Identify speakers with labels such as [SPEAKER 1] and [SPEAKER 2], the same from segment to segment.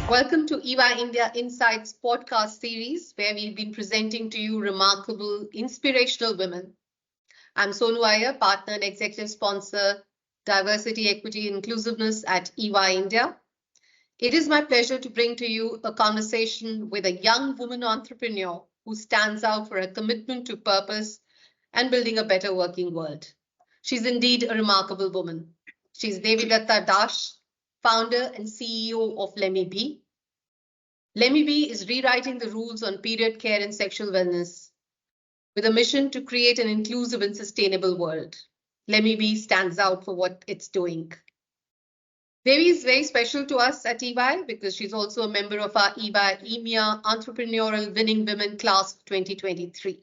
[SPEAKER 1] Welcome to EY India Insights podcast series, where we've been presenting to you remarkable, inspirational women. I'm Sonu Iyer, partner and executive sponsor, Diversity, Equity, Inclusiveness at EY India. It is my pleasure to bring to you a conversation with a young woman entrepreneur who stands out for her commitment to purpose and building a better working world. She's indeed a remarkable woman. She's Devi Datta Dash, founder and CEO of LemmyBee. LemmyBee is rewriting the rules on period care and sexual wellness with a mission to create an inclusive and sustainable world. LemmyBee stands out for what it's doing. Devi is very special to us at EY because she's also a member of our EY EMEA Entrepreneurial Winning Women Class of 2023.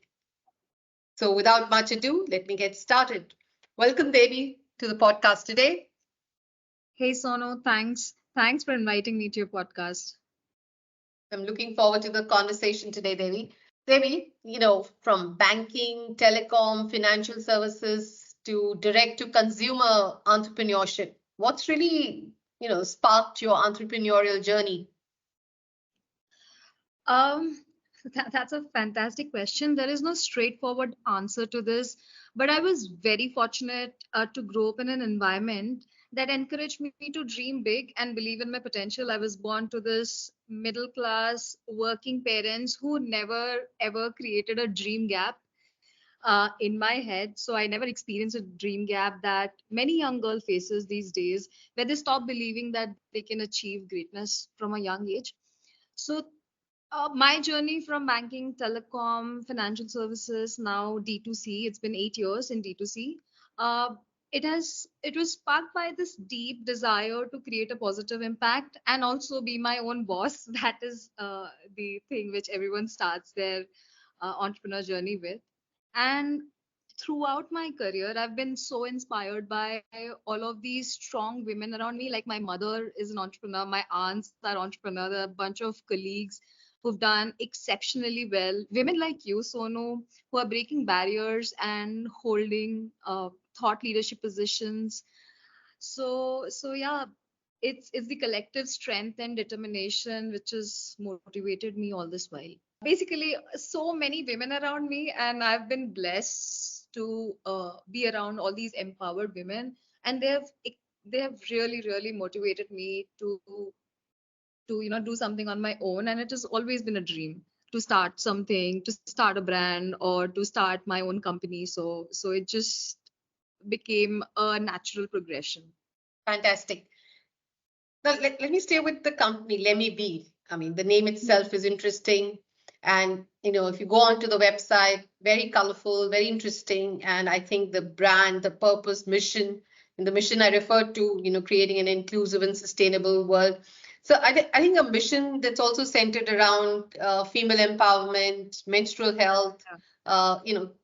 [SPEAKER 1] So without much ado, let me get started. Welcome, Devi, to the podcast today.
[SPEAKER 2] Hey, Sonu, thanks. Thanks for inviting me to your podcast.
[SPEAKER 1] I'm looking forward to the conversation today, Devi. Devi, from banking, telecom, financial services to direct to consumer entrepreneurship, what's really, sparked your entrepreneurial journey?
[SPEAKER 2] That's a fantastic question. There is no straightforward answer to this, but I was very fortunate to grow up in an environment that encouraged me to dream big and believe in my potential. I was born to this middle class working parents who never ever created a dream gap in my head. So I never experienced a dream gap that many young girl faces these days, where they stop believing that they can achieve greatness from a young age. So my journey from banking, telecom, financial services, now D2C, it's been 8 years in D2C. Uh, it was sparked by this deep desire to create a positive impact and also be my own boss. That is the thing which everyone starts their entrepreneur journey with. And throughout my career, I've been so inspired by all of these strong women around me. Like my mother is an entrepreneur, my aunts are entrepreneurs, there are a bunch of colleagues who've done exceptionally well. Women like you, Sonu, who are breaking barriers and holding thought leadership positions. So yeah, it's the collective strength and determination which has motivated me all this while. Basically, so many women around me, and I've been blessed to be around all these empowered women, and they have really motivated me to do something on my own. And it has always been a dream to start something, to start a brand, or to start my own company. So it just became a natural progression.
[SPEAKER 1] Fantastic. Now, let me stay with the company, LemmyBee. I mean, the name itself is interesting. And, if you go onto the website, very colorful, very interesting. And I think the brand, the purpose, mission, and the mission I referred to, creating an inclusive and sustainable world. So I think a mission that's also centered around female empowerment, menstrual health,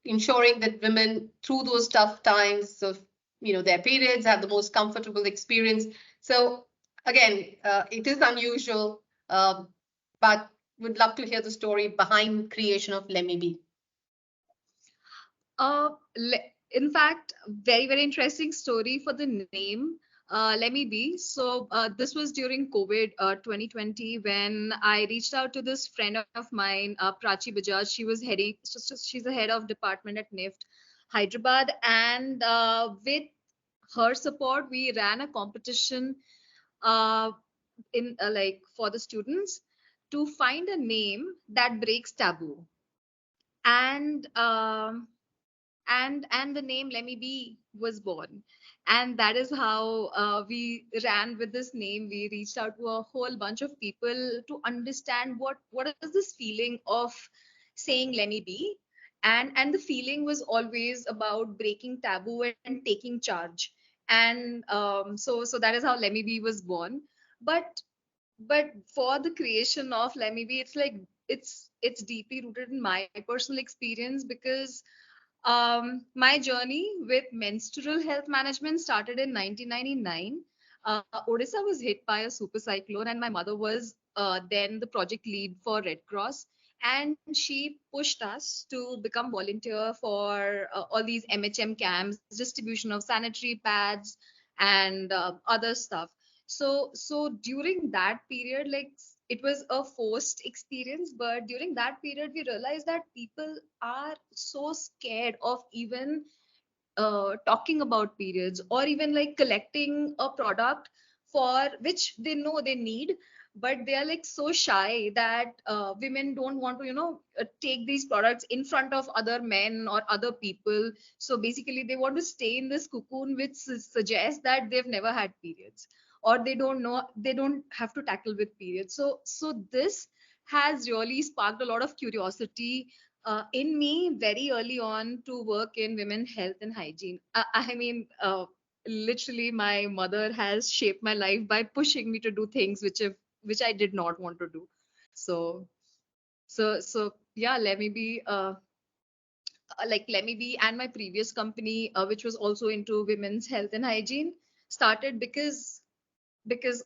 [SPEAKER 1] ensuring that women through those tough times of, their periods have the most comfortable experience. So again, it is unusual, but would love to hear the story behind creation of LemmyBee.
[SPEAKER 2] In fact, very interesting story for the name. LemmyBee. So this was during COVID 2020 when I reached out to this friend of mine, Prachi Bajaj. She's the head of department at NIFT, Hyderabad, and with her support, we ran a competition in like for the students to find a name that breaks taboo. And and the name LemmyBee was born, and that is how we ran with this name. We reached out to a whole bunch of people to understand what is this feeling of saying LemmyBee, and the feeling was always about breaking taboo and taking charge. And so that is how LemmyBee was born. But but for the creation of LemmyBee, it's like it's deeply rooted in my personal experience, because my journey with menstrual health management started in 1999. Odisha was hit by a super cyclone, and my mother was then the project lead for Red Cross. And she pushed us to become volunteer for all these MHM camps, distribution of sanitary pads and other stuff. So during that period, like it was a forced experience, but during that period we realized that people are so scared of even talking about periods, or even like collecting a product for which they know they need, but they are like so shy that women don't want to take these products in front of other men or other people. So basically they want to stay in this cocoon which suggests that they've never had periods, or they don't know, they don't have to tackle with periods. So this has really sparked a lot of curiosity in me very early on to work in women health and hygiene. I mean, literally, my mother has shaped my life by pushing me to do things which I did not want to do. So so yeah, let me be, and my previous company, which was also into women's health and hygiene, started because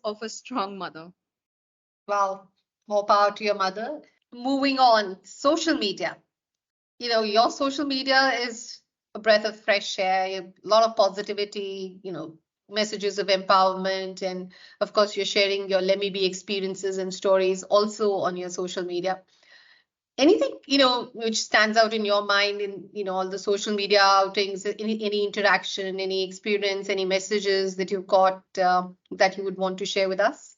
[SPEAKER 2] of a strong mother.
[SPEAKER 1] Wow, more power to your mother. Moving on, social media. Your social media is a breath of fresh air, a lot of positivity, messages of empowerment. And of course, you're sharing your Let Me Be experiences and stories also on your social media. Anything, which stands out in your mind in, all the social media outings, any interaction, any experience, any messages that you got that you would want to share with us?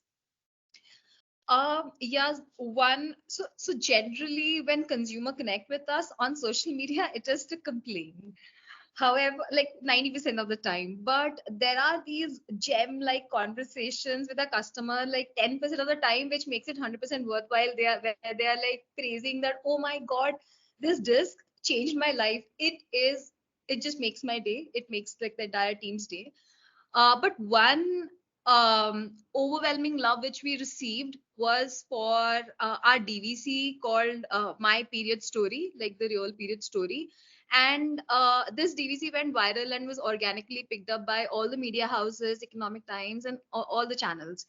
[SPEAKER 2] Yes, one. So generally, when consumer connect with us on social media, it is to complain. However, like 90% of the time, but there are these gem-like conversations with a customer, like 10% of the time, which makes it 100% worthwhile. Where they are like praising that, oh my God, this disc changed my life. It just makes my day. It makes like the entire team's day. But one overwhelming love which we received was for our DVC called My Period Story, like the real period story. And this DVC went viral and was organically picked up by all the media houses, Economic Times, and all the channels.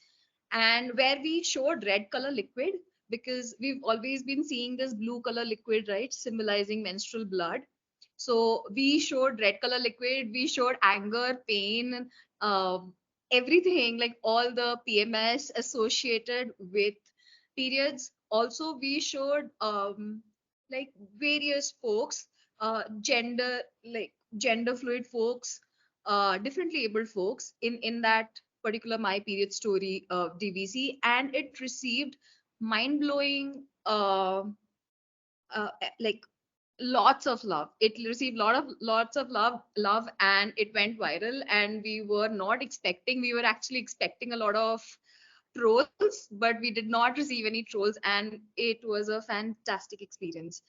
[SPEAKER 2] And where we showed red color liquid, because we've always been seeing this blue color liquid, right, symbolizing menstrual blood. So we showed red color liquid, we showed anger, pain, um, everything, like all the PMS associated with periods. Also, we showed like various folks, gender fluid folks, differently abled folks in that particular My Period Story DVC, and it received mind blowing like lots of love. It received lots of love, and it went viral. And we were not expecting. We were actually expecting a lot of trolls, but we did not receive any trolls, and it was a fantastic experience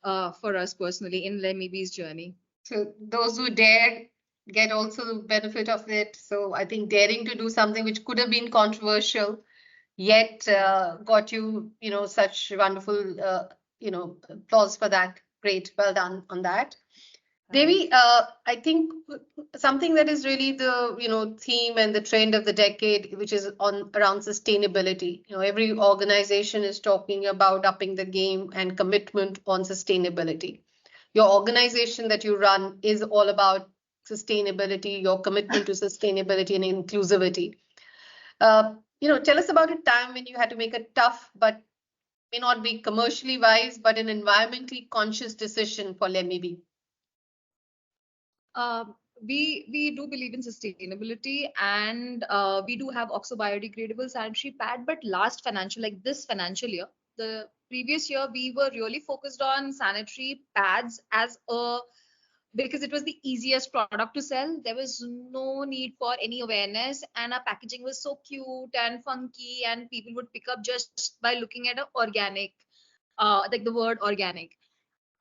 [SPEAKER 2] for us personally in Lemibi's journey.
[SPEAKER 1] So those who dared get also the benefit of it. So I think daring to do something which could have been controversial, yet got you, such wonderful, applause for that. Great, well done on that. Devi, I think something that is really the theme and the trend of the decade, which is on around sustainability. Every organization is talking about upping the game and commitment on sustainability. Your organization that you run is all about sustainability, your commitment to sustainability and inclusivity. Tell us about a time when you had to make a tough but may not be commercially wise, but an environmentally conscious decision for Lemibi.
[SPEAKER 2] Um, we do believe in sustainability, and we do have oxo biodegradable sanitary pad. But last financial, like this financial year, the previous year, we were really focused on sanitary pads as a because it was the easiest product to sell. There was no need for any awareness, and our packaging was so cute and funky, and people would pick up just by looking at a organic, like the word organic.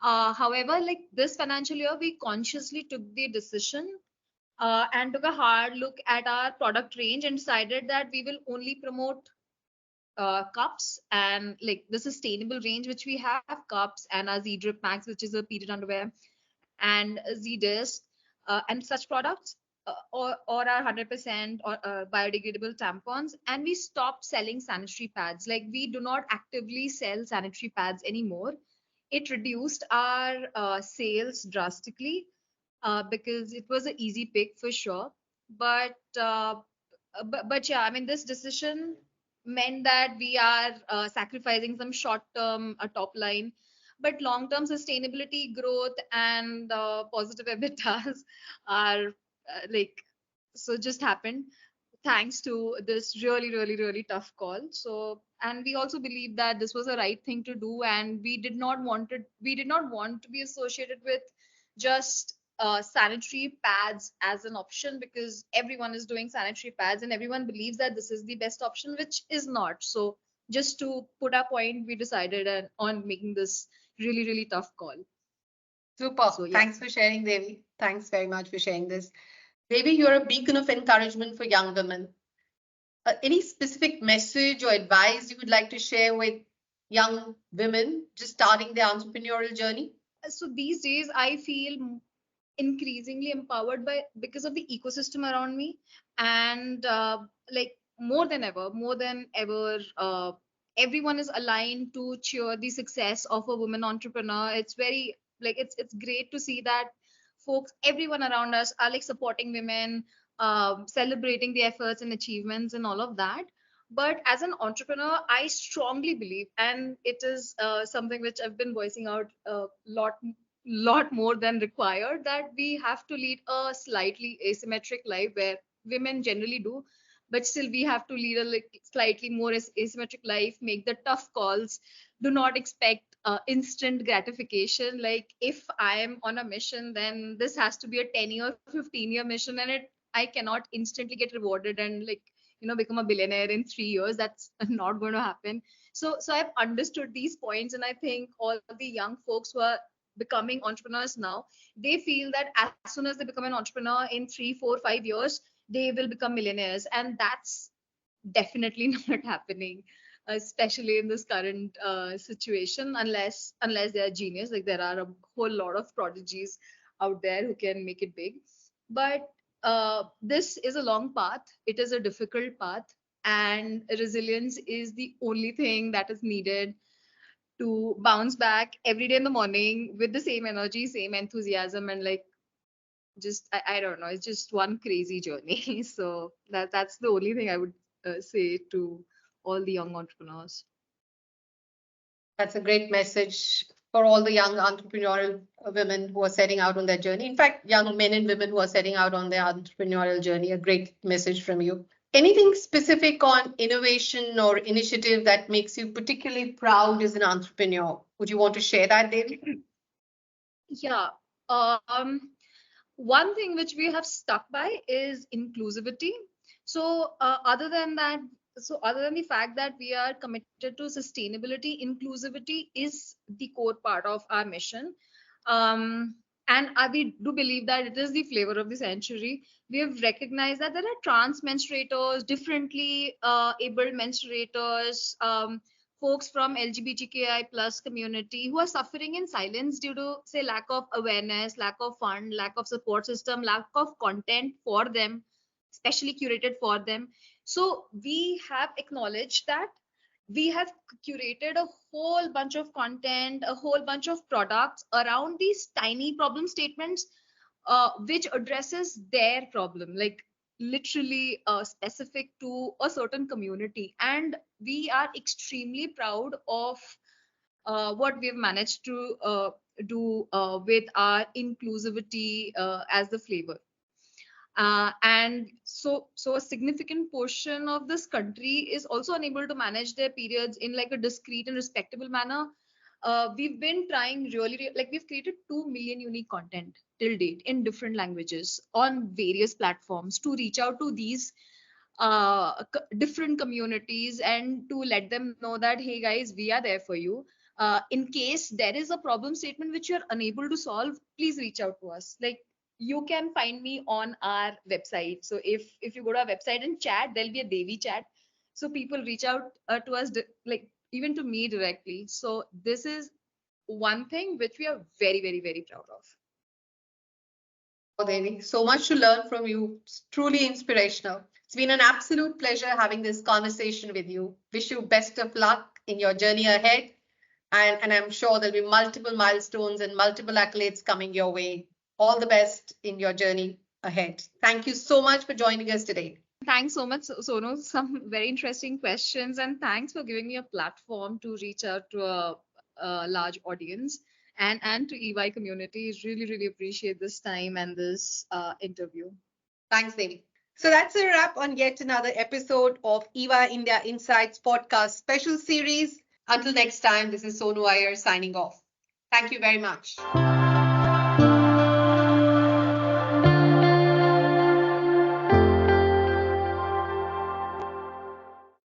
[SPEAKER 2] However, like this financial year, we consciously took the decision and took a hard look at our product range and decided that we will only promote cups and like the sustainable range which we have, cups and our Z Drip Max, which is a period underwear, and Z Disc and such products. Or our 100% or biodegradable tampons, and we stopped selling sanitary pads. Like we do not actively sell sanitary pads anymore. It reduced our sales drastically because it was an easy pick for sure. But yeah, I mean, this decision meant that we are sacrificing some short-term top line, but long-term sustainability, growth, and positive EBITDAs are like so just happened thanks to this really, really, really tough call. So, and we also believe that this was the right thing to do, and we did not want to be associated with just sanitary pads as an option, because everyone is doing sanitary pads and everyone believes that this is the best option, which is not. So, just to put our point, we decided on making this really, really tough call.
[SPEAKER 1] Super.
[SPEAKER 2] So, yeah.
[SPEAKER 1] Thanks for sharing, Devi. Thanks very much for sharing this. Devi, you're a beacon of encouragement for young women. Any specific message or advice you would like to share with young women just starting their entrepreneurial journey?
[SPEAKER 2] So these days, I feel increasingly empowered by because of the ecosystem around me, and like more than ever, everyone is aligned to cheer the success of a woman entrepreneur. It's very like it's great to see that folks, everyone around us are like supporting women, celebrating the efforts and achievements and all of that. But as an entrepreneur, I strongly believe, and it is something which I've been voicing out a lot more than required, that we have to lead a slightly asymmetric life where women generally do, but still we have to lead a like slightly more asymmetric life, make the tough calls, do not expect instant gratification. Like if I am on a mission, then this has to be a 10-year 15-year mission, and it I cannot instantly get rewarded and like become a billionaire in 3 years. That's not going to happen. So I've understood these points, and I think all the young folks who are becoming entrepreneurs now, they feel that as soon as they become an entrepreneur in 3 4 5 years, they will become millionaires, and that's definitely not happening, especially in this current situation, unless they are genius. Like there are a whole lot of prodigies out there who can make it big, but this is a long path, it is a difficult path, and resilience is the only thing that is needed to bounce back every day in the morning with the same energy, same enthusiasm, and like just I don't know, it's just one crazy journey. So that's the only thing I would say to all the young entrepreneurs.
[SPEAKER 1] That's a great message for all the young entrepreneurial women who are setting out on their journey. In fact, young men and women who are setting out on their entrepreneurial journey, a great message from you. Anything specific on innovation or initiative that makes you particularly proud as an entrepreneur? Would you want to share that, Devi?
[SPEAKER 2] Yeah. One thing which we have stuck by is inclusivity. So other than the fact that we are committed to sustainability, inclusivity is the core part of our mission. And we do believe that it is the flavor of the century. We have recognized that there are trans menstruators, differently abled menstruators, folks from LGBTQI plus community who are suffering in silence due to, say, lack of awareness, lack of fund, lack of support system, lack of content for them, especially curated for them. So we have acknowledged that we have curated a whole bunch of content, a whole bunch of products around these tiny problem statements, which addresses their problem, like literally specific to a certain community. And we are extremely proud of what we've managed to do with our inclusivity as the flavor. And so a significant portion of this country is also unable to manage their periods in like a discreet and respectable manner. We've been trying like we've created 2 million unique content till date in different languages on various platforms to reach out to these different communities and to let them know that, hey guys, we are there for you. In case there is a problem statement which you're unable to solve, please reach out to us. Like you can find me on our website. So if you go to our website and chat, there'll be a Devi chat. So people reach out to us like even to me directly. So this is one thing which we are very, very, very proud of.
[SPEAKER 1] Oh, Devi, so much to learn from you. It's truly inspirational. It's been an absolute pleasure having this conversation with you. Wish you best of luck in your journey ahead. And I'm sure there'll be multiple milestones and multiple accolades coming your way. All the best in your journey. ahead. Thank you so much for joining us today.
[SPEAKER 2] Thanks so much, Sonu. Some very interesting questions, and thanks for giving me a platform to reach out to a large audience and to EY community. Really appreciate this time and this interview.
[SPEAKER 1] Thanks, Devi. So that's a wrap on yet another episode of EY India Insights podcast special series. Until next time, this is Sonu Iyer signing off. Thank you very much.